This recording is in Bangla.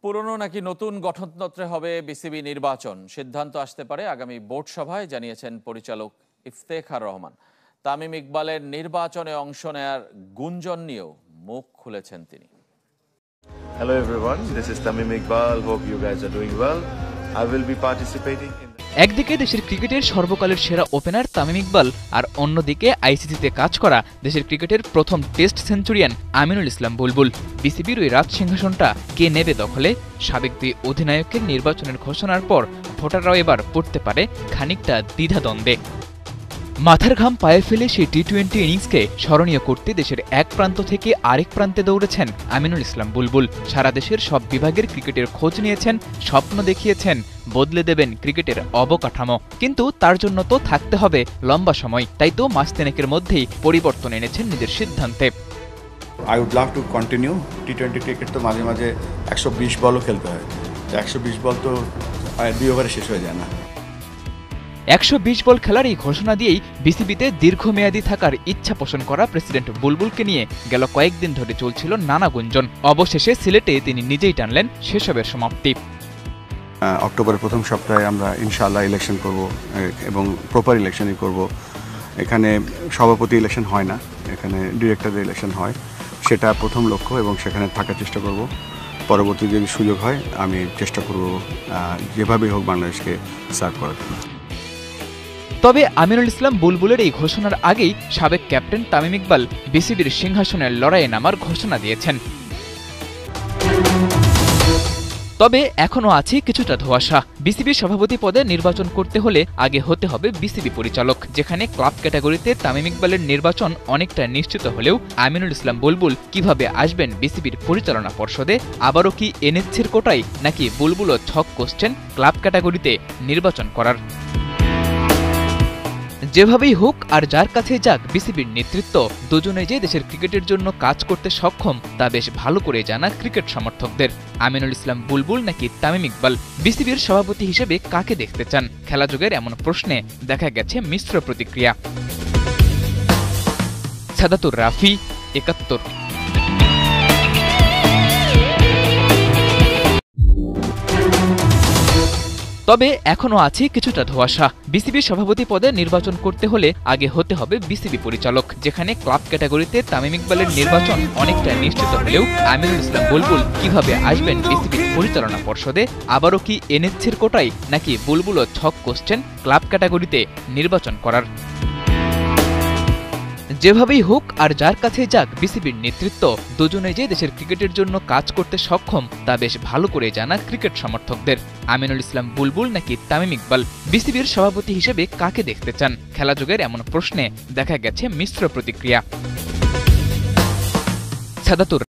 পুরনো নাকি নতুন গঠনতন্ত্রে হবে বিসিবি নির্বাচন সিদ্ধান্ত আসতে পারে আগামী বোর্ড সভায় জানিয়েছেন পরিচালক ইফতেখার রহমান। তামিম ইকবালের নির্বাচনে অংশ নেয়ার গুঞ্জন নিয়েও মুখ খুলেছেন তিনি। Hello everyone, this is Tamim Iqbal. Hope you guys are doing well. I will be participating in একদিকে দেশের ক্রিকেটের সর্বকালের সেরা ওপেনার তামিম ইকবাল আর অন্যদিকে আইসিসিতে কাজ করা দেশের ক্রিকেটের প্রথম টেস্ট সেঞ্চুরিয়ান আমিনুল ইসলাম বুলবুল। বিসিবির ওই রাজ সিংহাসনটা কে নেবে দখলে? সাবেক দুই অধিনায়কের নির্বাচনের ঘোষণার পর ভোটাররাও এবার পড়তে পারে খানিকটা দ্বিধাদ্বন্দ্বে। মাথার ঘাম পায়ে ফেলে সেই টি-20 ইনিংসকে স্মরণীয় করতে দেশের এক প্রান্ত থেকে আরেক প্রান্তে দৌড়েছেন আমিনুল ইসলাম বুলবুল। সারা দেশের সব বিভাগের ক্রিকেটের খোঁজ নিয়েছেন, স্বপ্ন দেখিয়েছেন বদলে দেবেন ক্রিকেটের অবকাঠামো, কিন্তু তার জন্য তো থাকতে হবে লম্বা সময়। তাই তো মাস তিনেকের মধ্যেই পরিবর্তন এনেছেন নিজের সিদ্ধান্তে। I would love to continue টি-20 ক্রিকেট। তো মাঝে মাঝে 120 বলও খেলতে হয়, 120 বল তো 2 ওভারে শেষ হয়ে যায় না। 120 বল খেলার এই ঘোষণা দিয়েই বিসিবিতে দীর্ঘমেয়াদী থাকার ইচ্ছা পোষণ করা প্রেসিডেন্ট বুলবুলকে নিয়ে গেল কয়েকদিন ধরে চলছিল নানা গুঞ্জন। অবশেষে সিলেটে তিনি নিজেই টানলেন সেসবের সমাপ্তি। অক্টোবরের প্রথম সপ্তাহে আমরা ইনশাআল্লাহ ইলেকশন করব এবং প্রপার ইলেকশনই করব। এখানে সভাপতি ইলেকশন হয় না, এখানে ডিরেক্টরের ইলেকশন হয়, সেটা প্রথম লক্ষ্য এবং সেখানে থাকার চেষ্টা করব। পরবর্তী যদি সুযোগ হয় আমি চেষ্টা করব যেভাবেই হোক বাংলাদেশকে সার্ভ করার জন্য। তবে আমিনুল ইসলাম বুলবুলের এই ঘোষণার আগেই সাবেক ক্যাপ্টেন তামিম ইকবাল বিসিবির সিংহাসনের লড়াইয়ে নামার ঘোষণা দিয়েছেন। তবে এখনও আছে কিছুটা ধোঁয়াশা। বিসিবির সভাপতি পদে নির্বাচন করতে হলে আগে হতে হবে বিসিবি পরিচালক, যেখানে ক্লাব ক্যাটাগরিতে তামিম ইকবালের নির্বাচন অনেকটা নিশ্চিত হলেও আমিনুল ইসলাম বুলবুল কিভাবে আসবেন বিসিবির পরিচালনা পর্ষদে? আবারও কি এনএসসির কোটায়, নাকি বুলবুলও ছক কষছেন ক্লাব ক্যাটাগরিতে নির্বাচন করার? যেভাবেই হোক আর যার কাছে যাক বিসিবির নেতৃত্ব, দুজনে যে দেশের ক্রিকেটের জন্য কাজ করতে সক্ষম তা বেশ ভালো করে জানা ক্রিকেট সমর্থকদের। আমিনুল ইসলাম বুলবুল নাকি তামিম ইকবাল, বিসিবির সভাপতি হিসেবে কাকে দেখতে চান? খেলাযোগের এমন প্রশ্নে দেখা গেছে মিশ্র প্রতিক্রিয়া। সাদাতুর রাফি, ৭১। তবে এখনও আছে কিছুটা ধোঁয়াশা। বিসিবির সভাপতি পদে নির্বাচন করতে হলে আগে হতে হবে বিসিবি পরিচালক, যেখানে ক্লাব ক্যাটাগরিতে তামিম ইকবালের নির্বাচন অনেকটা নিশ্চিত হলেও আমিনুল ইসলাম বুলবুল কিভাবে আসবেন বিসিবির পরিচালনা পর্ষদে? আবারও কি এনএসসির কোটায়, নাকি বুলবুলও ছক কষছেন ক্লাব ক্যাটাগরিতে নির্বাচন করার? যেভাবেই হোক আর যার কাছে যাক বিসিবির নেতৃত্ব, দুজনে যে দেশের ক্রিকেটের জন্য কাজ করতে সক্ষম তা বেশ ভালো করে জানা ক্রিকেট সমর্থকদের। আমিনুল ইসলাম বুলবুল নাকি তামিম ইকবাল, বিসিবির সভাপতি হিসেবে কাকে দেখতে চান? খেলাযোগের এমন প্রশ্নে দেখা গেছে মিশ্র প্রতিক্রিয়া। সাদাতুর